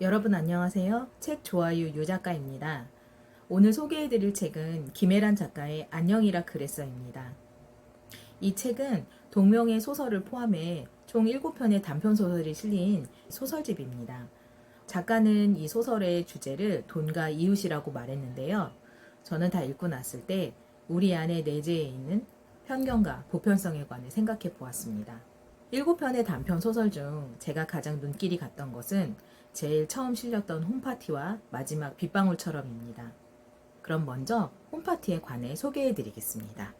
여러분 안녕하세요. 책 좋아요 유 작가입니다. 오늘 소개해드릴 책은 김애란 작가의 안녕이라 그랬어입니다. 이 책은 동명의 소설을 포함해 총 7편의 단편소설이 실린 소설집입니다. 작가는 이 소설의 주제를 돈과 이웃이라고 말했는데요. 저는 다 읽고 났을 때 우리 안에 내재해 있는 편견과 보편성에 관해 생각해 보았습니다. 7편의 단편 소설 중 제가 가장 눈길이 갔던 것은 제일 처음 실렸던 홈파티와 마지막 빗방울처럼입니다. 그럼 먼저 홈파티에 관해 소개해 드리겠습니다.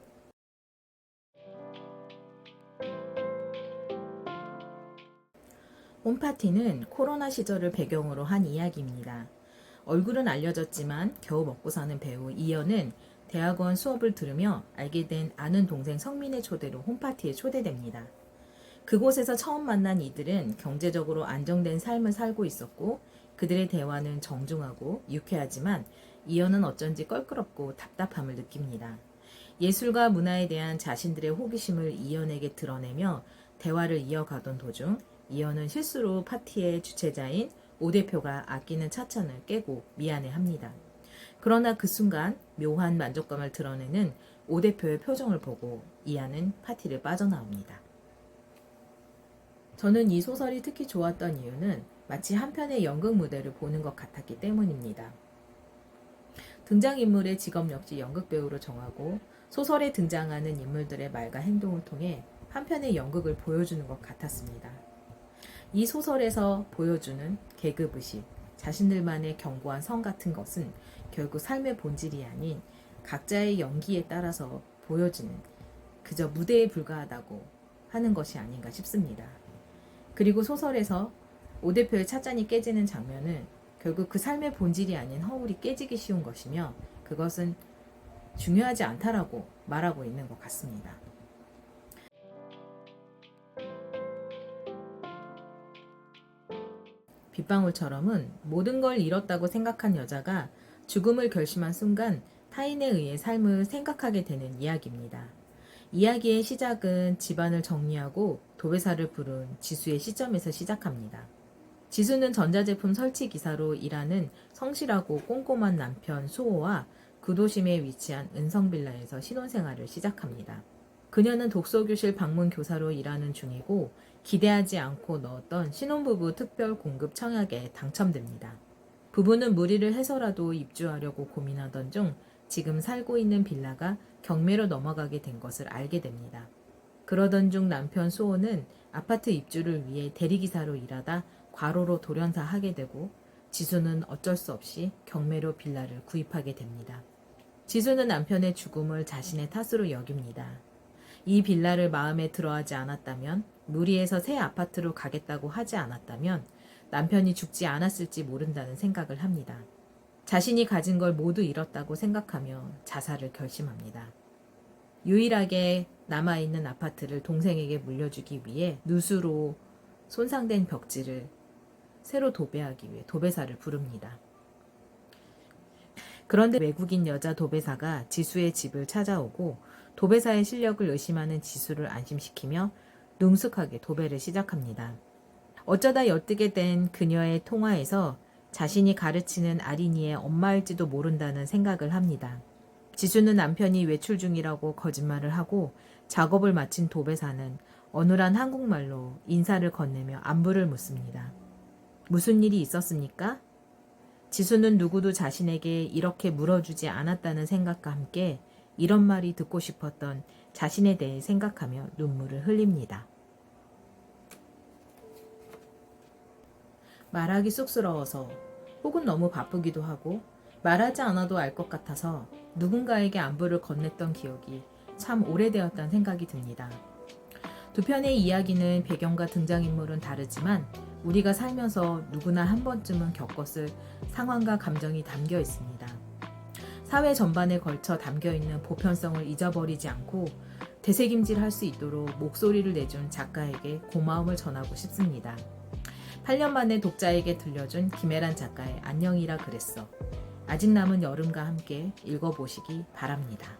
홈파티는 코로나 시절을 배경으로 한 이야기입니다. 얼굴은 알려졌지만 겨우 먹고 사는 배우 이연은 대학원 수업을 들으며 알게 된 아는 동생 성민의 초대로 홈파티에 초대됩니다. 그곳에서 처음 만난 이들은 경제적으로 안정된 삶을 살고 있었고 그들의 대화는 정중하고 유쾌하지만 이연은 어쩐지 껄끄럽고 답답함을 느낍니다. 예술과 문화에 대한 자신들의 호기심을 이연에게 드러내며 대화를 이어가던 도중 이연은 실수로 파티의 주최자인 오 대표가 아끼는 차찬을 깨고 미안해합니다. 그러나 그 순간 묘한 만족감을 드러내는 오 대표의 표정을 보고 이안은 파티를 빠져나옵니다. 저는 이 소설이 특히 좋았던 이유는 마치 한편의 연극 무대를 보는 것 같았기 때문입니다. 등장인물의 직업 역시 연극 배우로 정하고 소설에 등장하는 인물들의 말과 행동을 통해 한편의 연극을 보여주는 것 같았습니다. 이 소설에서 보여주는 계급의식, 자신들만의 견고한 성 같은 것은 결국 삶의 본질이 아닌 각자의 연기에 따라서 보여지는 그저 무대에 불과하다고 하는 것이 아닌가 싶습니다. 그리고 소설에서 오 대표의 찻잔이 깨지는 장면은 결국 그 삶의 본질이 아닌 허울이 깨지기 쉬운 것이며 그것은 중요하지 않다라고 말하고 있는 것 같습니다. 빗방울처럼은 모든 걸 잃었다고 생각한 여자가 죽음을 결심한 순간 타인에 의해 삶을 생각하게 되는 이야기입니다. 이야기의 시작은 집안을 정리하고 도배사를 부른 지수의 시점에서 시작합니다. 지수는 전자제품 설치 기사로 일하는 성실하고 꼼꼼한 남편 수호와 구도심에 위치한 은성빌라에서 신혼생활을 시작합니다. 그녀는 독서교실 방문 교사로 일하는 중이고 기대하지 않고 넣었던 신혼부부 특별 공급 청약에 당첨됩니다. 부부는 무리를 해서라도 입주하려고 고민하던 중 지금 살고 있는 빌라가 경매로 넘어가게 된 것을 알게 됩니다. 그러던 중 남편 수호는 아파트 입주를 위해 대리기사로 일하다 과로로 돌연사 하게 되고 지수는 어쩔 수 없이 경매로 빌라를 구입하게 됩니다. 지수는 남편의 죽음을 자신의 탓으로 여깁니다. 이 빌라를 마음에 들어하지 않았다면, 무리해서 새 아파트로 가겠다고 하지 않았다면 남편이 죽지 않았을지 모른다는 생각을 합니다. 자신이 가진 걸 모두 잃었다고 생각하며 자살을 결심합니다. 유일하게 남아있는 아파트를 동생에게 물려주기 위해 누수로 손상된 벽지를 새로 도배하기 위해 도배사를 부릅니다. 그런데 외국인 여자 도배사가 지수의 집을 찾아오고 도배사의 실력을 의심하는 지수를 안심시키며 능숙하게 도배를 시작합니다. 어쩌다 엿듣게 된 그녀의 통화에서 자신이 가르치는 아린이의 엄마일지도 모른다는 생각을 합니다. 지수는 남편이 외출 중이라고 거짓말을 하고 작업을 마친 도배사는 어눌한 한국말로 인사를 건네며 안부를 묻습니다. 무슨 일이 있었습니까? 지수는 누구도 자신에게 이렇게 물어주지 않았다는 생각과 함께 이런 말이 듣고 싶었던 자신에 대해 생각하며 눈물을 흘립니다. 말하기 쑥스러워서 혹은 너무 바쁘기도 하고 말하지 않아도 알 것 같아서 누군가에게 안부를 건넸던 기억이 참 오래되었다는 생각이 듭니다. 두 편의 이야기는 배경과 등장인물은 다르지만 우리가 살면서 누구나 한 번쯤은 겪었을 상황과 감정이 담겨 있습니다. 사회 전반에 걸쳐 담겨 있는 보편성을 잊어버리지 않고 되새김질할 수 있도록 목소리를 내준 작가에게 고마움을 전하고 싶습니다. 8년 만에 독자에게 들려준 김애란 작가의 안녕이라 그랬어. 아직 남은 여름과 함께 읽어보시기 바랍니다.